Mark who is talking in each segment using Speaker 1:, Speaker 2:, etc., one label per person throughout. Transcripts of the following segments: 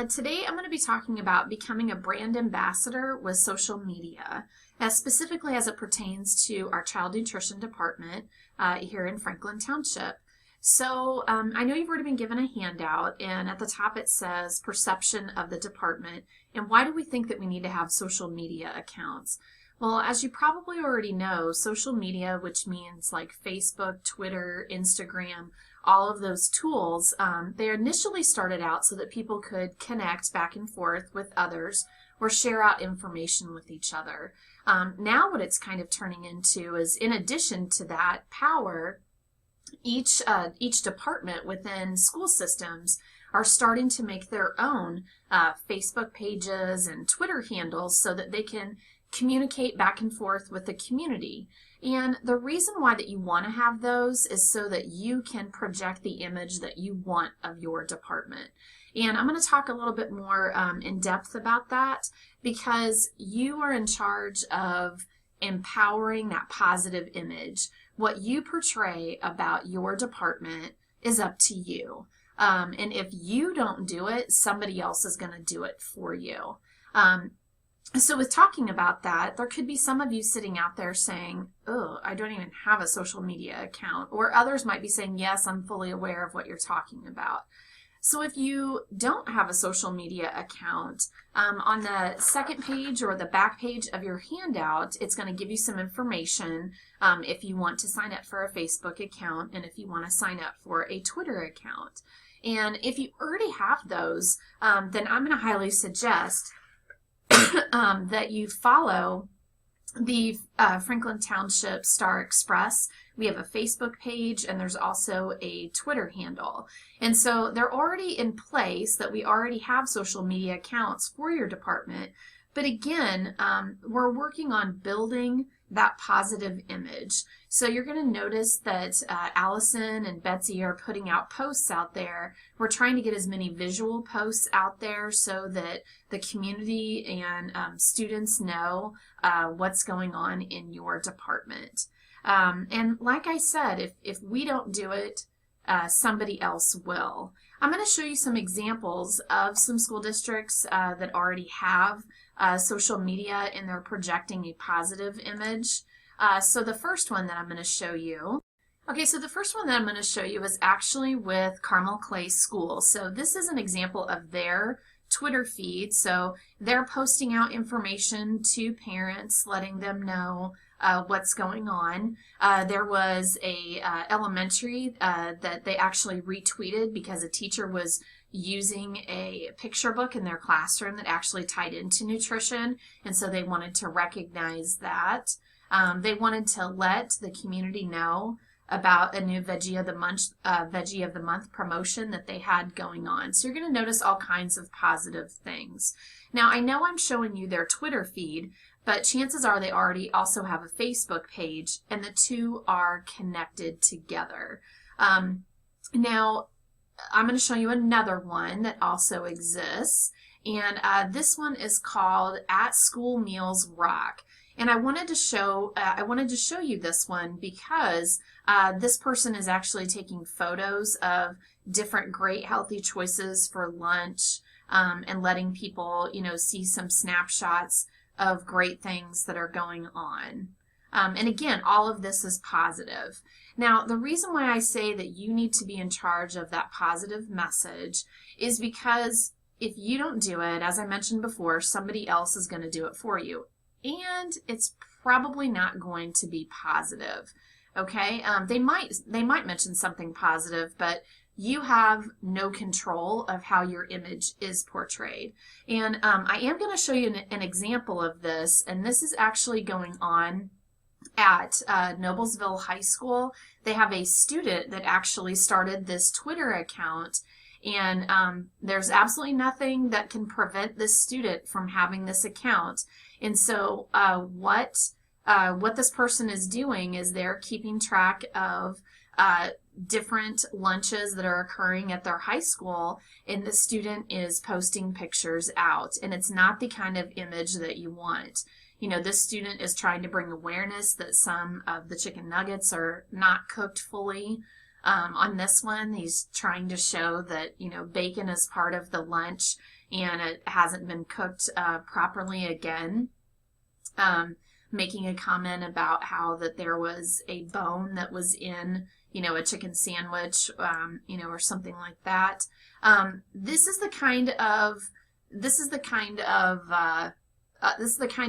Speaker 1: Today I'm going to be talking about becoming a brand ambassador with social media, specifically as it pertains to our child nutrition department here in Franklin Township. I know you've already been given a handout, and at the top it says perception of the department and why do we think that we need to have social media accounts. Well, as you probably already know, social media, which means like Facebook, Twitter, Instagram, all of those tools, they initially started out so that people could connect back and forth with others or share out information with each other. Now what it's kind of turning into is, in addition to that power, each department within school systems are starting to make their own Facebook pages and Twitter handles so that they can communicate back and forth with the community. And the reason why that you want to have those is so that you can project the image that you want of your department. And I'm going to talk a little bit more in depth about that because you are in charge of empowering that positive image. What you portray about your department is up to you. And if you don't do it, somebody else is going to do it for you. So with talking about that, there could be some of you sitting out there saying, oh, I don't even have a social media account. Or others might be saying, yes, I'm fully aware of what you're talking about. So if you don't have a social media account, on the second page or the back page of your handout, it's going to give you some information if you want to sign up for a Facebook account and if you want to sign up for a Twitter account. And if you already have those, then I'm going to highly suggest that you follow the Franklin Township Star Express. We have a Facebook page and there's also a Twitter handle. And so they're already in place that we already have social media accounts for your department. But again, we're working on building that positive image. So you're going to notice that Allison and Betsy are putting out posts out there. We're trying to get as many visual posts out there so that the community and students know what's going on in your department. And like I said, if we don't do it, somebody else will. I'm going to show you some examples of some school districts that already have social media and they're projecting a positive image. So the first one that I'm going to show you, is actually with Carmel Clay School. So this is an example of their Twitter feed. So they're posting out information to parents, letting them know what's going on. There was a elementary that they actually retweeted because a teacher was using a picture book in their classroom that actually tied into nutrition, and so they wanted to recognize that. They wanted to let the community know about a new Veggie of the Month promotion that they had going on. So you're going to notice all kinds of positive things. Now, I know I'm showing you their Twitter feed, but chances are they already also have a Facebook page, and the two are connected together. Now, I'm going to show you another one that also exists, and this one is called At School Meals Rock. And I wanted to show you this one because this person is actually taking photos of different great healthy choices for lunch and letting people, see some snapshots of great things that are going on. And again, all of this is positive. Now, the reason why I say that you need to be in charge of that positive message is because if you don't do it, as I mentioned before, somebody else is going to do it for you. And it's probably not going to be positive. Okay? They might mention something positive, but you have no control of how your image is portrayed. And I am going to show you an example of this, and this is actually going on at Noblesville High School. They have a student that actually started this Twitter account, and there's absolutely nothing that can prevent this student from having this account. And so what this person is doing is they're keeping track of different lunches that are occurring at their high school, and the student is posting pictures out, and it's not the kind of image that you want. This student is trying to bring awareness that some of the chicken nuggets are not cooked fully. On this one, he's trying to show that, bacon is part of the lunch and it hasn't been cooked properly again. Making a comment about how that there was a bone that was in, a chicken sandwich, or something like that. This is the kind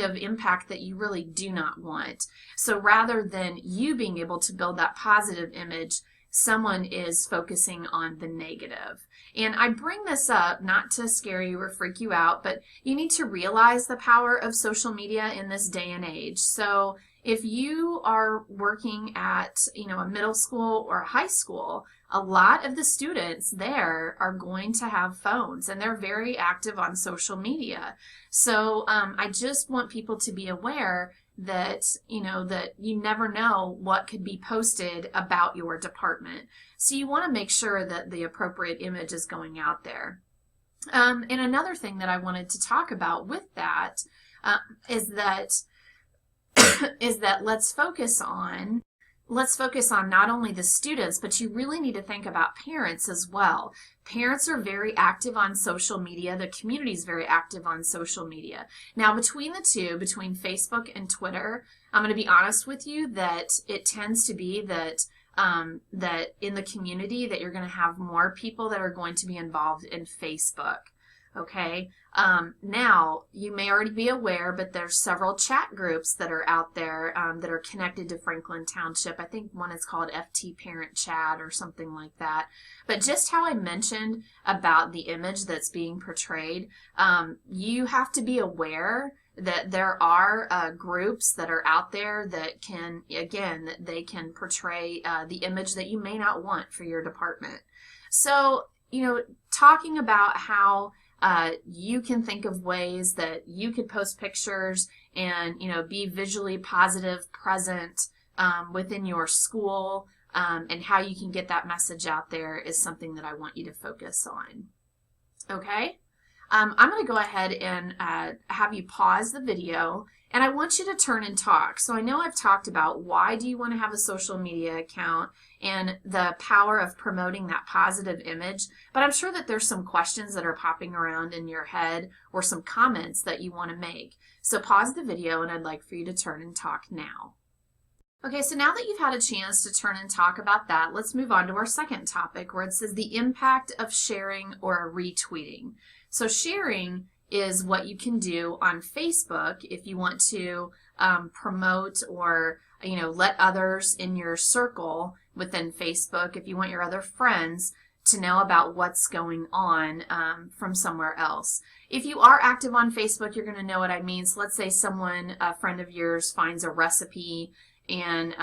Speaker 1: of impact that you really do not want. So rather than you being able to build that positive image, someone is focusing on the negative. And I bring this up not to scare you or freak you out, but you need to realize the power of social media in this day and age. So if you are working at, a middle school or a high school, a lot of the students there are going to have phones and they're very active on social media. So I just want people to be aware that, that you never know what could be posted about your department. So you want to make sure that the appropriate image is going out there. And another thing that I wanted to talk about with that is that let's focus on not only the students, but you really need to think about parents as well. Parents are very active on social media. The community is very active on social media. Now, between the two, between Facebook and Twitter, I'm going to be honest with you that it tends to be that that in the community that you're going to have more people that are going to be involved in Facebook. Okay. Now you may already be aware, but there's several chat groups that are out there that are connected to Franklin Township. I think one is called FT Parent Chat or something like that. But just how I mentioned about the image that's being portrayed, you have to be aware that there are groups that are out there that can, again, they can portray the image that you may not want for your department. So, talking about how you can think of ways that you could post pictures and, be visually positive, present within your school, and how you can get that message out there is something that I want you to focus on. Okay? I'm going to go ahead and have you pause the video, and I want you to turn and talk. So I know I've talked about why do you want to have a social media account and the power of promoting that positive image, but I'm sure that there's some questions that are popping around in your head or some comments that you want to make. So pause the video, and I'd like for you to turn and talk now. Okay, so now that you've had a chance to turn and talk about that, let's move on to our second topic where it says the impact of sharing or retweeting. So sharing is what you can do on Facebook if you want to promote or let others in your circle within Facebook, if you want your other friends to know about what's going on from somewhere else. If you are active on Facebook, you're going to know what I mean. So let's say a friend of yours finds a recipe and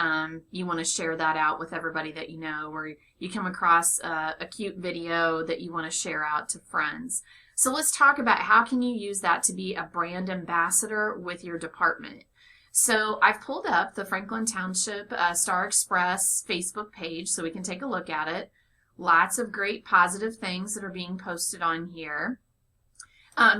Speaker 1: you want to share that out with everybody that you know, or you come across a cute video that you want to share out to friends. So let's talk about how can you use that to be a brand ambassador with your department. So I've pulled up the Franklin Township Star Express Facebook page so we can take a look at it. Lots of great positive things that are being posted on here.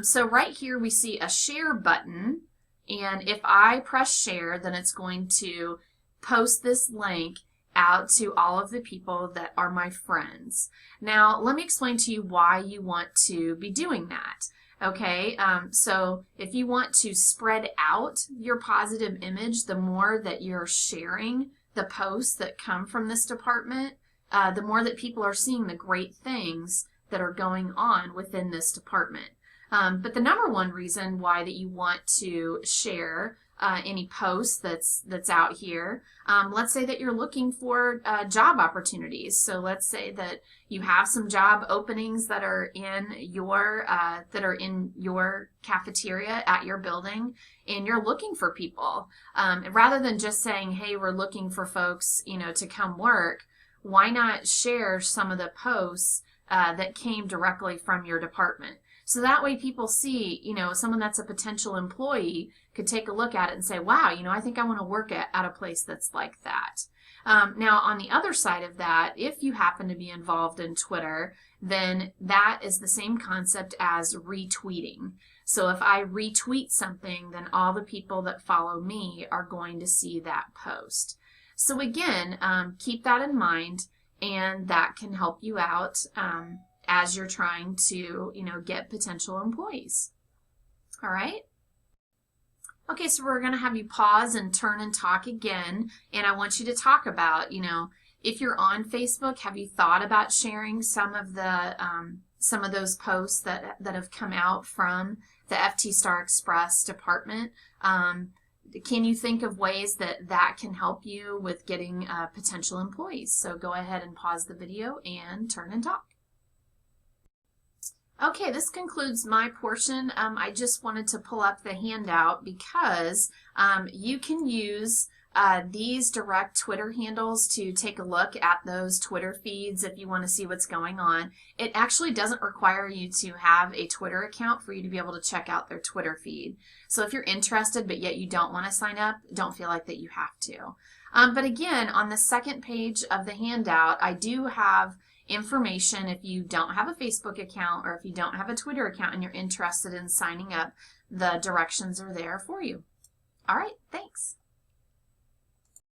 Speaker 1: So right here we see a share button, and if I press share, then it's going to post this link out to all of the people that are my friends. Now, let me explain to you why you want to be doing that. Okay, so if you want to spread out your positive image, the more that you're sharing the posts that come from this department, the more that people are seeing the great things that are going on within this department. But the number one reason why that you want to share any posts that's out here, let's say that you're looking for job opportunities. So let's say that you have some job openings that are in your cafeteria at your building, and you're looking for people. Rather than just saying, "Hey, we're looking for folks, to come work," why not share some of the posts that came directly from your department? So that way people see, someone that's a potential employee could take a look at it and say, wow, I think I want to work at a place that's like that. Now, on the other side of that, if you happen to be involved in Twitter, then that is the same concept as retweeting. So if I retweet something, then all the people that follow me are going to see that post. So again, keep that in mind. and that can help you out as you're trying to, get potential employees. All right. Okay, so we're going to have you pause and turn and talk again, and I want you to talk about, if you're on Facebook, have you thought about sharing some of those posts that have come out from the FT Star Express department? Can you think of ways that can help you with getting potential employees? So go ahead and pause the video and turn and talk. Okay, this concludes my portion. I just wanted to pull up the handout because you can use these direct Twitter handles to take a look at those Twitter feeds if you want to see what's going on. It actually doesn't require you to have a Twitter account for you to be able to check out their Twitter feed. So if you're interested but yet you don't want to sign up, don't feel like that you have to. But again, on the second page of the handout, I do have information if you don't have a Facebook account or if you don't have a Twitter account and you're interested in signing up. The directions are there for you. All right.